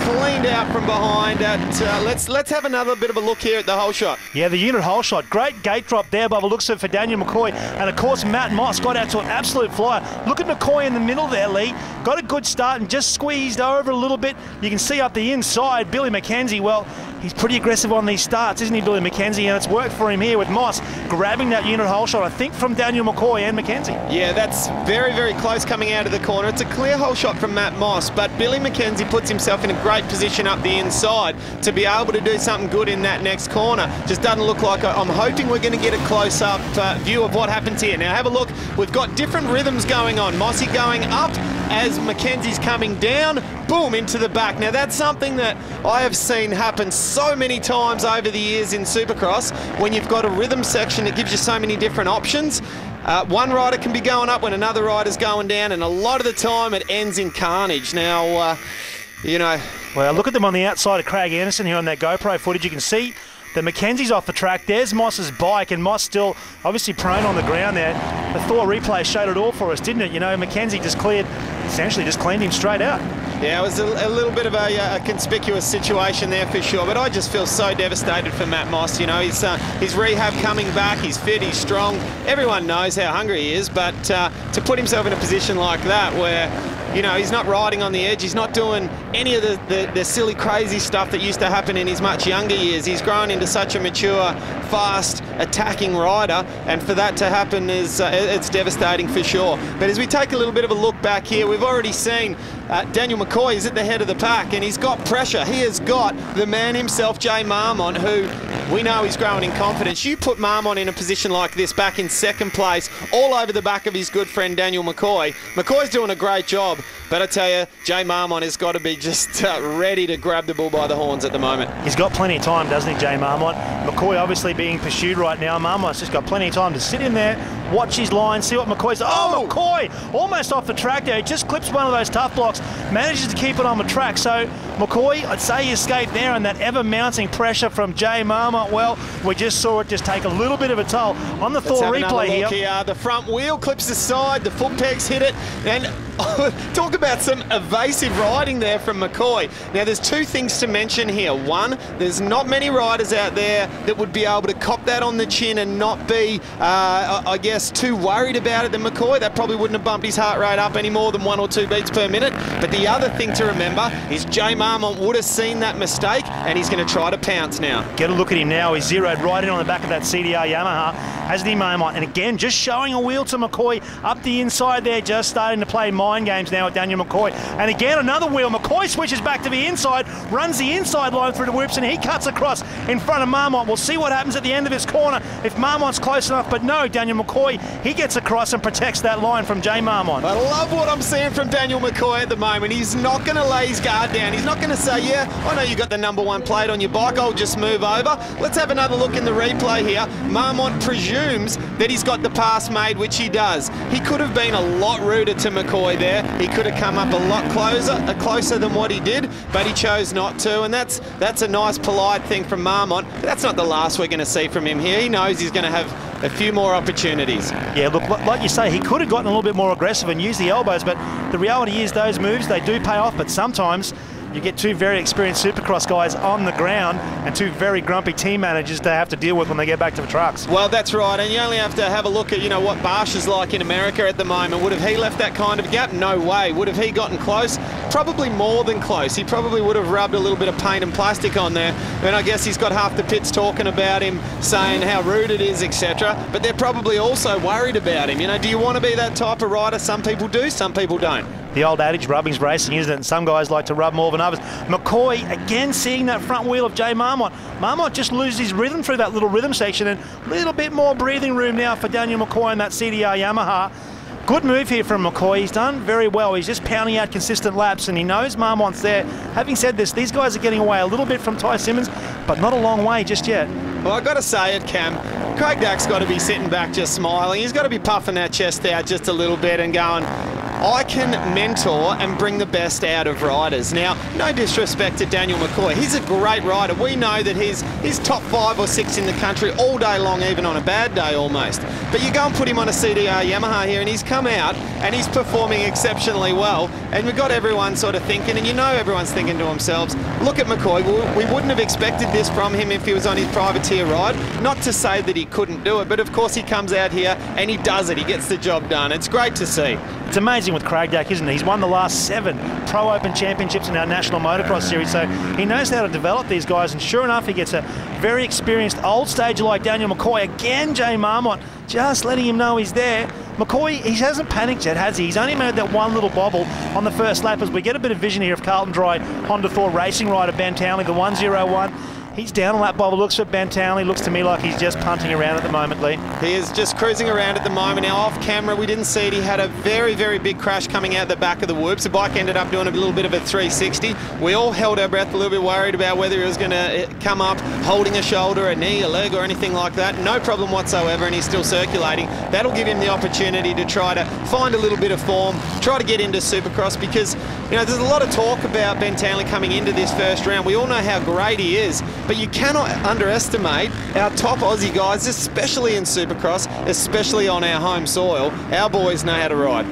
cleaned out from behind. Let's have another bit of a look here at the hole shot. Yeah, the unit hole shot. Great gate drop there by the looks of it for Daniel McCoy. And of course, Matt Moss got out to an absolute flyer. Look at McCoy in the middle there, Lee. Got a good start and just squeezed over a little bit. You can see up the inside, Billy McKenzie. Well, he's pretty aggressive on these starts, isn't he, Billy McKenzie? And it's worked for him here with Moss grabbing that unit hole shot, I think, from Daniel McCoy and McKenzie. Yeah, that's very, very close coming out of the corner. It's a clear hole shot from Matt Moss, but Billy McKenzie puts himself in a great position up the inside to be able to do something good in that next corner. Just doesn't look like I'm hoping we're going to get a close-up view of what happens here. Now, have a look. We've got different rhythms going on. Mossy going up as McKenzie's coming down, boom, into the back. Now, that's something that I have seen happen so many times over the years in Supercross. When you've got a rhythm section, it gives you so many different options. One rider can be going up when another rider's going down, and a lot of the time it ends in carnage. Now, you know... Well, look at them on the outside of Craig Anderson here on that GoPro footage. You can see that McKenzie's off the track. There's Moss's bike, and Moss still obviously prone on the ground there. The Thor replay showed it all for us, didn't it? You know, McKenzie just essentially just cleaned him straight out. Yeah, it was a little bit of a conspicuous situation there for sure, but I just feel so devastated for Matt Moss. You know, his rehab coming back, he's fit, he's strong. Everyone knows how hungry he is, but to put himself in a position like that where, you know, he's not riding on the edge, he's not doing any of the silly, crazy stuff that used to happen in his much younger years. He's grown into such a mature, fast, attacking rider, and for that to happen is it's devastating for sure. But as we take a little bit of a look back here, we've already seen Daniel McCoy is at the head of the pack, and he's got pressure. He has got the man himself, Jay Marmont, who we know he's growing in confidence. You put Marmont in a position like this, back in second place, all over the back of his good friend Daniel McCoy. McCoy's doing a great job, but I tell you, Jay Marmont has got to be just ready to grab the bull by the horns at the moment. He's got plenty of time, doesn't he, Jay Marmont? McCoy obviously being pursued right now. Marmont's just got plenty of time to sit in there, watch his line, see what McCoy's... Oh, McCoy! Almost off the track there. He just clips one of those tough blocks, manages to keep it on the track. So McCoy, I'd say he escaped there, and that ever-mounting pressure from Jay Marmont, well, we just saw it just take a little bit of a toll. On the Thor replay here. The front wheel clips the side, the foot pegs hit it, and talk about some evasive riding there from McCoy. Now, there's two things to mention here. One, there's not many riders out there that would be able to cop that on the chin and not be, I guess, too worried about it than McCoy. That probably wouldn't have bumped his heart rate up any more than 1 or 2 beats per minute. But the other thing to remember is Jay Marmont would have seen that mistake, and he's going to try to pounce now. Get a look at him now. He's zeroed right in on the back of that CDR Yamaha, hasn't he, Marmont? And again, just showing a wheel to McCoy up the inside there, just starting to play mind mind games now with Daniel McCoy. And again, another wheel. McCoy switches back to the inside, runs the inside line through the whoops, and he cuts across in front of Marmont. We'll see what happens at the end of his corner if Marmont's close enough. But no, Daniel McCoy, he gets across and protects that line from Jay Marmont. I love what I'm seeing from Daniel McCoy at the moment. He's not going to lay his guard down. He's not going to say, yeah, I know you got the number 1 plate on your bike, I'll just move over. Let's have another look in the replay here. Marmont presumes that he's got the pass made, which he does. He could have been a lot ruder to McCoy there. He could have come up a lot closer than what he did, but he chose not to, and that's a nice, polite thing from Marmont. That's not the last we're going to see from him here. He knows he's going to have a few more opportunities. Yeah, look, like you say, he could have gotten a little bit more aggressive and used the elbows, but the reality is those moves, they do pay off, but sometimes you get two very experienced Supercross guys on the ground and two very grumpy team managers to have to deal with when they get back to the trucks. Well, that's right, and you only have to have a look at, what Barsh is like in America at the moment. Would have he left that kind of gap? No way. Would have he gotten close? Probably more than close. He probably would have rubbed a little bit of paint and plastic on there, and I guess he's got half the pits talking about him, saying how rude it is, etc., but they're probably also worried about him. Do you want to be that type of rider? Some people do, some people don't. The old adage, rubbing's racing, isn't it? And some guys like to rub more than others. McCoy, again, seeing that front wheel of Jay Marmont. Marmont just loses his rhythm through that little rhythm section, and a little bit more breathing room now for Daniel McCoy in that CDR Yamaha. Good move here from McCoy. He's done very well. He's just pounding out consistent laps, and he knows Marmont's there. Having said this, these guys are getting away a little bit from Ty Simmons, but not a long way just yet. Well, I've got to say it, Cam. Craig Dack's got to be sitting back just smiling. He's got to be puffing that chest out just a little bit and going, I can mentor and bring the best out of riders. Now, no disrespect to Daniel McCoy. He's a great rider. We know that he's top 5 or 6 in the country all day long, even on a bad day almost. But you go and put him on a CDR Yamaha here, and he's come out and he's performing exceptionally well. And we've got everyone sort of thinking, and everyone's thinking to themselves, look at McCoy. We wouldn't have expected this from him if he was on his privateer ride. Not to say that he couldn't do it, but of course he comes out here and he does it. He gets the job done. It's great to see. It's amazing with Craig Dack, isn't it? He's won the last 7 Pro Open Championships in our National Motocross Series, so he knows how to develop these guys, and sure enough, he gets a very experienced old stager like Daniel McCoy. Again, Jay Marmont just letting him know he's there. McCoy, he hasn't panicked yet, has he? He's only made that one little bobble on the first lap as we get a bit of vision here of Carlton Dry Honda Thor racing rider Ben Townley, the 101. He's down on that bobble. Looks for Ben Townley. Looks to me like he's just punting around at the moment, Lee. He is just cruising around at the moment. Now, off camera, we didn't see it. He had a very, very big crash coming out the back of the whoops. The bike ended up doing a little bit of a 360. We all held our breath, a little bit worried about whether he was going to come up holding a shoulder, a knee, a leg, or anything like that. No problem whatsoever, and he's still circulating. That'll give him the opportunity to try to find a little bit of form, try to get into Supercross, because there's a lot of talk about Ben Townley coming into this first round. We all know how great he is, but you cannot underestimate our top Aussie guys, especially in Supercross, especially on our home soil. Our boys know how to ride.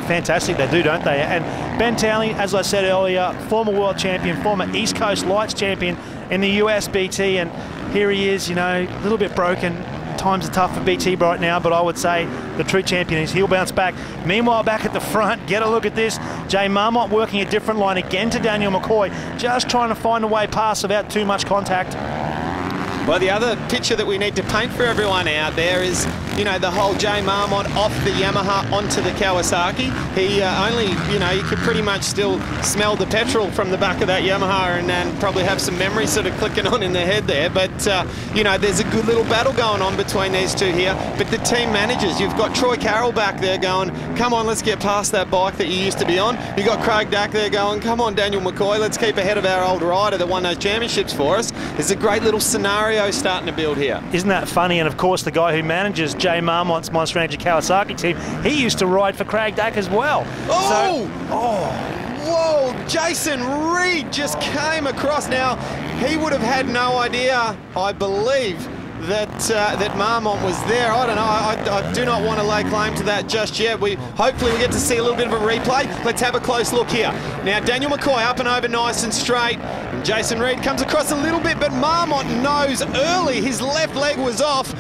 Fantastic, they do, don't they? And Ben Townley, as I said earlier, former world champion, former East Coast Lights champion in the US BT, and here he is, a little bit broken. Times are tough for BT right now, but I would say the true champion is he'll bounce back. Meanwhile, back at the front, get a look at this. Jay Marmont working a different line again to Daniel McCoy, just trying to find a way past without too much contact. Well, the other picture that we need to paint for everyone out there is, the whole Jay Marmont off the Yamaha onto the Kawasaki. He you could pretty much still smell the petrol from the back of that Yamaha and probably have some memories sort of clicking on in their head there. But, there's a good little battle going on between these two here. But the team managers, you've got Troy Carroll back there going, come on, let's get past that bike that you used to be on. You've got Craig Dack there going, come on, Daniel McCoy, let's keep ahead of our old rider that won those championships for us. There's a great little scenario starting to build here. Isn't that funny? And of course, the guy who manages Jay Marmont's Monster Energy Kawasaki team, he used to ride for Craig Dack as well. Whoa, Jason Reed just came across. Now, he would have had no idea, I believe, that Marmont was there. I don't know. I do not want to lay claim to that just yet. Hopefully we get to see a little bit of a replay. Let's have a close look here. Now, Daniel McCoy up and over nice and straight. And Jason Reed comes across a little bit, but Marmont knows early his left leg was off.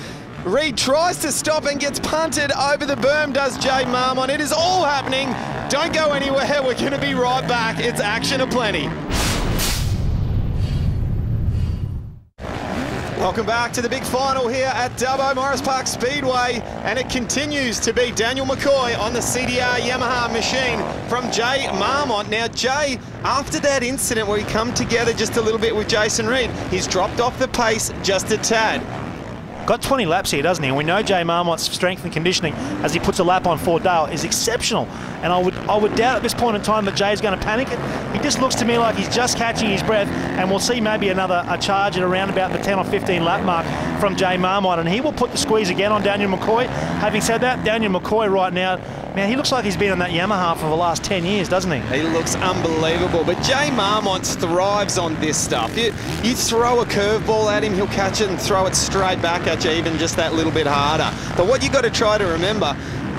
Reed tries to stop and gets punted over the berm, does Jay Marmont. It is all happening. Don't go anywhere. We're going to be right back. It's action aplenty. Welcome back to the big final here at Dubbo Morris Park Speedway, and it continues to be Daniel McCoy on the CDR Yamaha machine from Jay Marmont. Now Jay, after that incident where he come together just a little bit with Jason Reed, he's dropped off the pace just a tad. Got 20 laps here, doesn't he? And we know Jay Marmont's strength and conditioning as he puts a lap on Fort Dale is exceptional. And I would doubt at this point in time that Jay's going to panic it. He just looks to me like he's just catching his breath, and we'll see maybe a charge at around about the 10 or 15 lap mark from Jay Marmont, and he will put the squeeze again on Daniel McCoy. Having said that, Daniel McCoy right now, man, he looks like he's been on that Yamaha for the last 10 years, doesn't he? He looks unbelievable, but Jay Marmont thrives on this stuff. You throw a curveball at him, he'll catch it and throw it straight back at you, even just that little bit harder. But what you got to try to remember,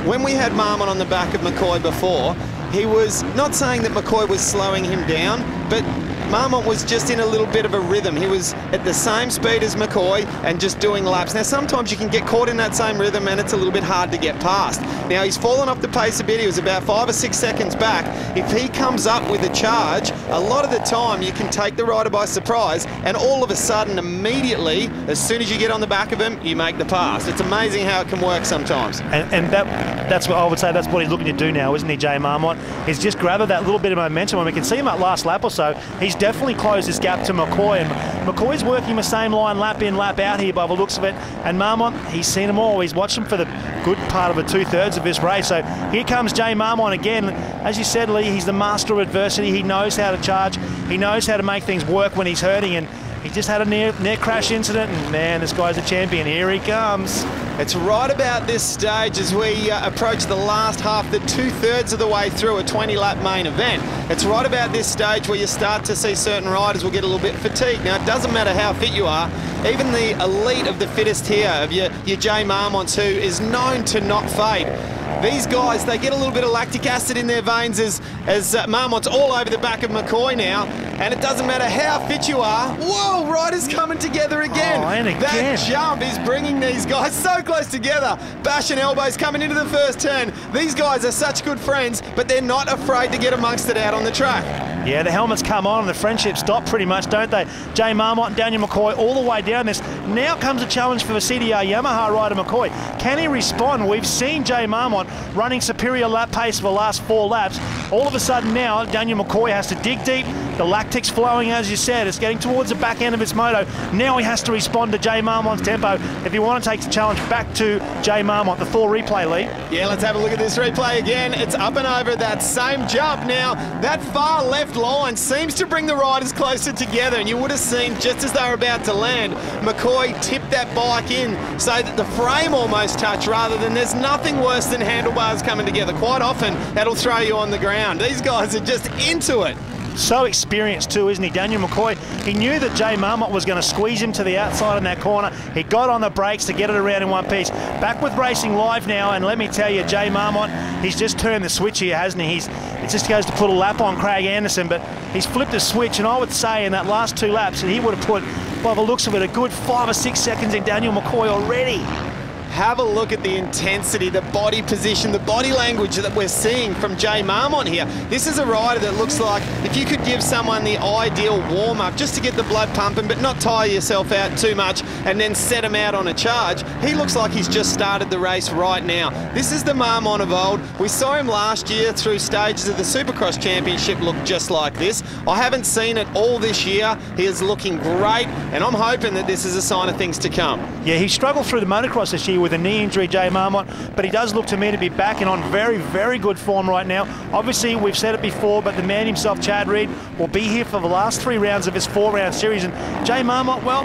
when we had Marmont on the back of McCoy before, he was not saying that McCoy was slowing him down, but Marmont was just in a little bit of a rhythm. He was at the same speed as McCoy and just doing laps. Now, sometimes you can get caught in that same rhythm and it's a little bit hard to get past. Now, he's fallen off the pace a bit. He was about 5 or 6 seconds back. If he comes up with a charge, a lot of the time you can take the rider by surprise, and all of a sudden, immediately, as soon as you get on the back of him, you make the pass. It's amazing how it can work sometimes. And that's what I would say, that's what he's looking to do now, isn't he, Jay Marmont? He's just gathered that little bit of momentum, and we can see him at last lap or so. He's definitely closed this gap to McCoy, and McCoy's working the same line lap in, lap out here by the looks of it, and Marmont, he's seen them all. He's watched them for the good part of the 2/3 of this race. So here comes Jay Marmont again. As you said, Lee, he's the master of adversity. He knows how to charge. He knows how to make things work when he's hurting, and he just had a near crash incident, and man, this guy's a champion. Here he comes. It's right about this stage as we approach the last half, the 2/3 of the way through a 20-lap main event. It's right about this stage where you start to see certain riders will get a little bit fatigued. Now, it doesn't matter how fit you are. Even the elite of the fittest here, of your Jay Marmonts, who is known to not fade. These guys, they get a little bit of lactic acid in their veins as Marmont's all over the back of McCoy now, and it doesn't matter how fit you are. Whoa, riders coming together again. Oh, and again. That jump is bringing these guys so close together. Bashing elbows coming into the first turn. These guys are such good friends, but they're not afraid to get amongst it out on the track. Yeah, the helmets come on and the friendships stop pretty much, don't they? Jay Marmont and Daniel McCoy all the way down this. Now comes a challenge for the CDR Yamaha rider McCoy. Can he respond? We've seen Jay Marmont running superior lap pace for the last 4 laps. All of a sudden now, Daniel McCoy has to dig deep. The lactic's flowing, as you said. It's getting towards the back end of its moto. Now he has to respond to Jay Marmont's tempo if you want to take the challenge back to Jay Marmont. The full replay, Lee. Yeah, let's have a look at this replay again. It's up and over that same jump. Now, that far left line seems to bring the riders closer together, and you would have seen just as they were about to land, McCoy tipped that bike in so that the frame almost touched, rather than there's nothing worse than handlebars coming together. Quite often, that'll throw you on the ground. These guys are just into it. So experienced too, isn't he? Daniel McCoy, he knew that Jay Marmont was going to squeeze him to the outside in that corner. He got on the brakes to get it around in one piece. Back with racing live now, and let me tell you, Jay Marmont, he's just turned the switch here, hasn't he? It just goes to put a lap on Craig Anderson, but he's flipped a switch, and I would say in that last 2 laps, he would have put, by the looks of it, a good 5 or 6 seconds in Daniel McCoy already. Have a look at the intensity, the body position, the body language that we're seeing from Jay Marmont here. This is a rider that looks like if you could give someone the ideal warm-up just to get the blood pumping but not tire yourself out too much and then set him out on a charge, he looks like he's just started the race right now. This is the Marmont of old. We saw him last year through stages of the Supercross Championship look just like this. I haven't seen it all this year. He is looking great, and I'm hoping that this is a sign of things to come. Yeah, he struggled through the motocross this year with a knee injury, Jay Marmont, but he does look to me to be back and on very, very good form right now. Obviously, we've said it before, but the man himself, Chad Reed, will be here for the last 3 rounds of his 4-round series, and Jay Marmont, well,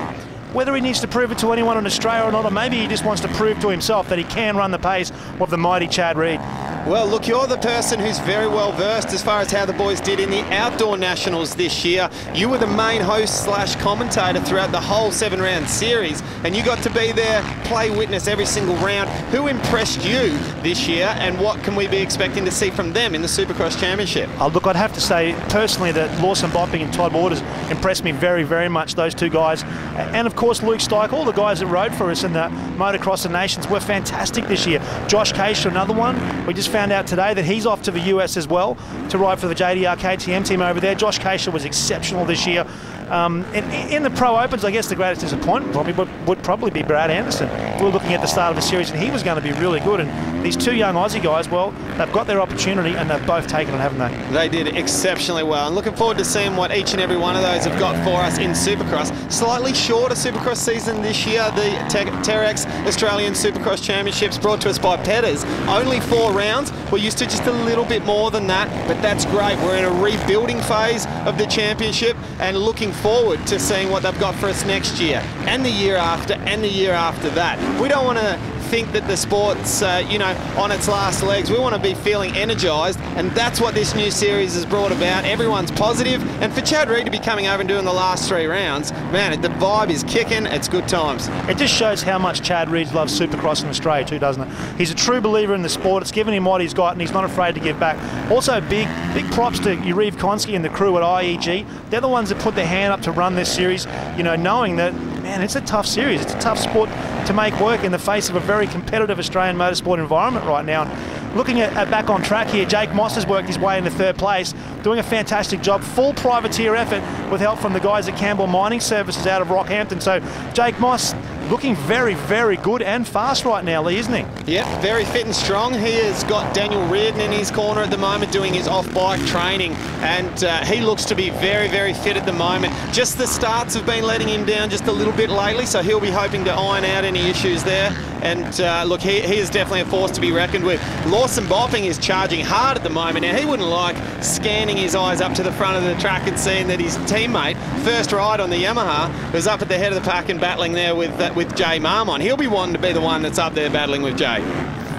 whether he needs to prove it to anyone in Australia or not, or maybe he just wants to prove to himself that he can run the pace of the mighty Chad Reed. Well, look, you're the person who's very well versed as far as how the boys did in the outdoor nationals this year. You were the main host / commentator throughout the whole 7-round series, and you got to be there, play witness every single round. Who impressed you this year, and what can we be expecting to see from them in the Supercross Championship? Look, I'd have to say personally that Lawson Bopping and Todd Waters impressed me very, very much, those 2 guys. And of course, Luke Stike, all the guys that rode for us in the Motocross of Nations were fantastic this year. Josh Case, another one. We just found out today that he's off to the US as well to ride for the JDR KTM team over there. Josh Case was exceptional this year. In the Pro Opens, I guess the greatest disappointment would probably be Brad Anderson. We were looking at the start of the series and he was going to be really good. And these two young Aussie guys, well, they've got their opportunity and they've both taken it, haven't they? They did exceptionally well. And looking forward to seeing what each and every one of those have got for us in Supercross. Slightly shorter Supercross season this year. The Terex Australian Supercross Championships brought to us by Petters. Only 4 rounds. We're used to just a little bit more than that, but that's great. We're in a rebuilding phase of the championship and looking forward to seeing what they've got for us next year and the year after and the year after that. We don't want to think that the sport's on its last legs. We want to be feeling energised, and that's what this new series has brought about. Everyone's positive, and for Chad Reed to be coming over and doing the last 3 rounds, man, the vibe is kicking. It's good times. It just shows how much Chad Reed loves Supercross in Australia too, doesn't it? He's a true believer in the sport. It's given him what he's got, and he's not afraid to give back. Also, big props to Yuriv Konski and the crew at IEG. They're the ones that put their hand up to run this series, knowing that, man, it's a tough series. It's a tough sport to make work in the face of a very competitive Australian motorsport environment right now. And looking at back on track here, Jake Moss has worked his way into 3rd place, doing a fantastic job. Full privateer effort with help from the guys at Campbell Mining Services out of Rockhampton. So Jake Moss looking very, very good and fast right now, Lee, isn't he? Yep, very fit and strong. He has got Daniel Reardon in his corner at the moment doing his off-bike training, and he looks to be very, very fit at the moment. Just the starts have been letting him down just a little bit lately, so he'll be hoping to iron out any issues there. And look, he is definitely a force to be reckoned with. Lawson Bopping is charging hard at the moment. Now, he wouldn't like scanning his eyes up to the front of the track and seeing that his teammate, first ride on the Yamaha, was up at the head of the pack and battling there with Jay Marmon. He'll be wanting to be the one that's up there battling with Jay.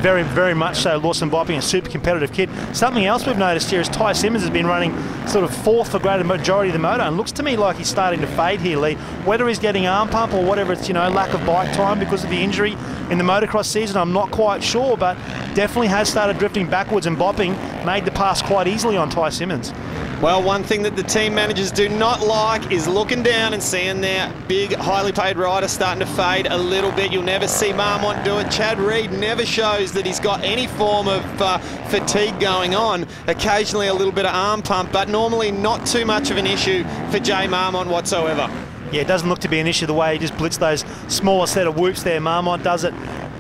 Very, very much so. Lawson Bopping, a super competitive kid. Something else we've noticed here is Ty Simmons has been running sort of 4th for greater majority of the moto, and looks to me like he's starting to fade here, Lee. Whether he's getting arm pump or whatever, it's, lack of bike time because of the injury in the motocross season, I'm not quite sure, but definitely has started drifting backwards, and Bopping made the pass quite easily on Ty Simmons. Well, one thing that the team managers do not like is looking down and seeing their big, highly paid rider starting to fade a little bit. You'll never see Marmont do it. Chad Reed never shows that he's got any form of fatigue going on. Occasionally a little bit of arm pump, but normally not too much of an issue for Jay Marmont whatsoever. Yeah, it doesn't look to be an issue the way he just blitzed those smaller set of whoops there. Marmont does it.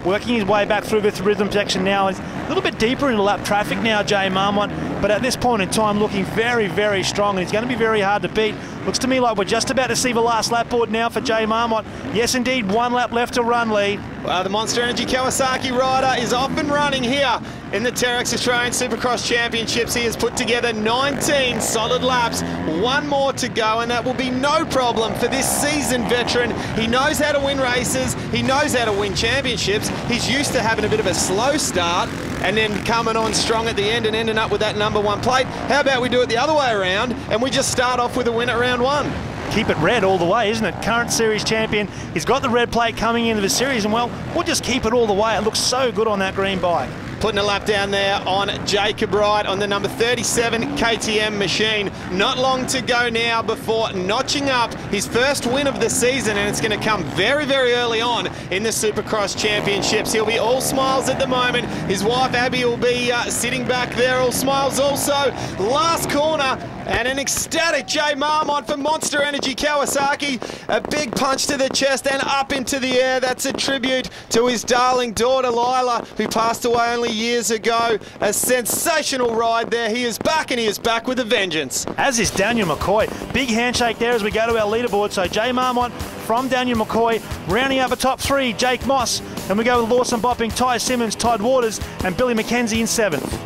Working his way back through the rhythm section now. He's a little bit deeper into lap traffic now, Jay Marmont, but at this point in time looking very, very strong, and he's going to be very hard to beat. Looks to me like we're just about to see the last lap board now for Jay Marmont. Yes, indeed, 1 lap left to run, Lee. Well, the Monster Energy Kawasaki rider is off and running here in the Terex Australian Supercross Championships. He has put together 19 solid laps, 1 more to go, and that will be no problem for this seasoned veteran. He knows how to win races, he knows how to win championships. He's used to having a bit of a slow start and then coming on strong at the end and ending up with that #1 plate. How about we do it the other way around and we just start off with a win at round 1? Keep it red all the way, isn't it? Current series champion. He's got the red plate coming into the series, and well, we'll just keep it all the way. It looks so good on that green bike. Putting a lap down there on Jacob Wright on the number 37 KTM machine. Not long to go now before notching up his first win of the season, and it's going to come very, very early on in the Supercross Championships. He'll be all smiles at the moment. His wife Abby will be sitting back there, all smiles also. Last corner, and an ecstatic Jay Marmont for Monster Energy Kawasaki. A big punch to the chest and up into the air. That's a tribute to his darling daughter Lila, who passed away only years ago. A sensational ride there. He is back, and he is back with a vengeance. As is Daniel McCoy. Big handshake there as we go to our leaderboard. So Jay Marmont from Daniel McCoy, rounding up a top 3, Jake Moss. And we go with Lawson Bopping, Ty Simmons, Todd Waters, and Billy McKenzie in 7th.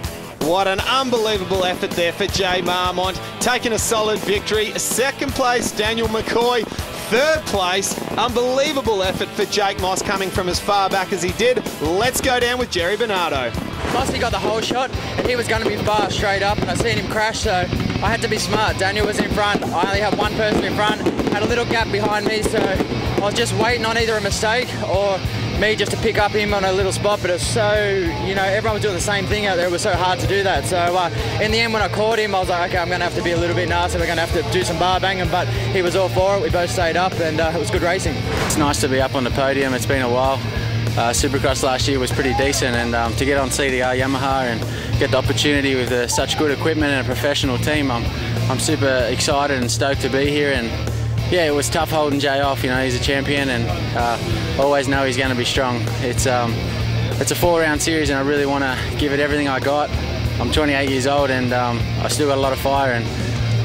What an unbelievable effort there for Jay Marmont, taking a solid victory. 2nd place, Daniel McCoy. 3rd place, unbelievable effort for Jake Moss coming from as far back as he did. Let's go down with Jerry Bernardo. Mossy got the whole shot, and he was going to be far straight up, and I seen him crash, so I had to be smart. Daniel was in front. I only had one person in front, had a little gap behind me, so I was just waiting on either a mistake or me just to pick up him on a little spot, but it was so, everyone was doing the same thing out there. It was so hard to do that. So in the end, when I caught him, I was like, okay, I'm going to have to be a little bit nasty. We're going to have to do some bar banging, but he was all for it. We both stayed up, and it was good racing. It's nice to be up on the podium. It's been a while. Supercross last year was pretty decent, and to get on CDR Yamaha and get the opportunity with such good equipment and a professional team, I'm super excited and stoked to be here. And yeah, it was tough holding Jay off. He's a champion, and always know he's going to be strong. It's a 4-round series, and I really want to give it everything I got. I'm 28 years old, and I still got a lot of fire, and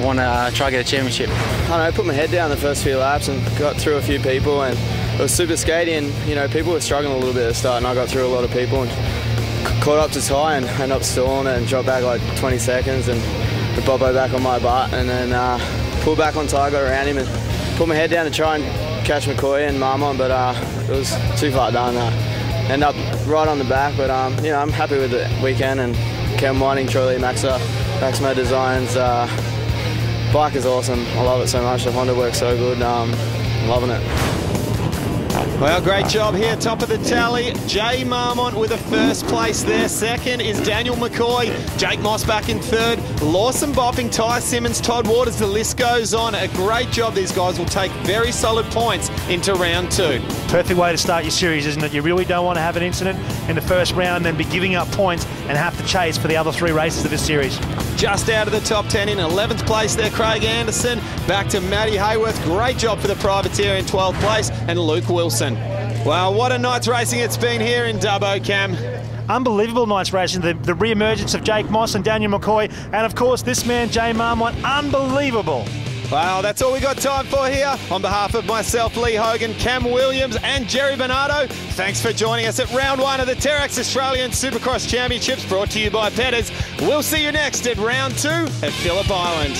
want to try to get a championship. I put my head down the first few laps and got through a few people, and it was super skatey, and people were struggling a little bit at the start, and I got through a lot of people and caught up to Ty and ended up stalling it and dropped back like 20 seconds and put Bobbo back on my butt, and then pulled back on Ty, got around him and put my head down to try and catch McCoy and Marmon, but it was too far done. End up right on the back, but I'm happy with the weekend, and Cam Whiting, Troy Lee Maximo Designs. Bike is awesome. I love it so much. The Honda works so good. I'm loving it. Well, great job here, top of the tally. Jay Marmont with a first place there. Second is Daniel McCoy. Jake Moss back in third. Lawson bopping, Ty Simmons, Todd Waters, the list goes on. A great job. These guys will take very solid points into round 2. Perfect way to start your series, isn't it? You really don't want to have an incident in the first round, then be giving up points and have to chase for the other 3 races of this series. Just out of the top 10 in 11th place there, Craig Anderson. Back to Matty Hayworth. Great job for the privateer in 12th place, and Luke Wilson. Well, what a night's racing it's been here in Dubbo, Cam. Unbelievable night's racing. The re-emergence of Jake Moss and Daniel McCoy, and of course this man, Jay Marmont. Unbelievable. Well, that's all we got time for here. On behalf of myself, Lee Hogan, Cam Williams and Jerry Bernardo, thanks for joining us at round 1 of the Terex Australian Supercross Championships, brought to you by Petters. We'll see you next at round 2 at Phillip Island.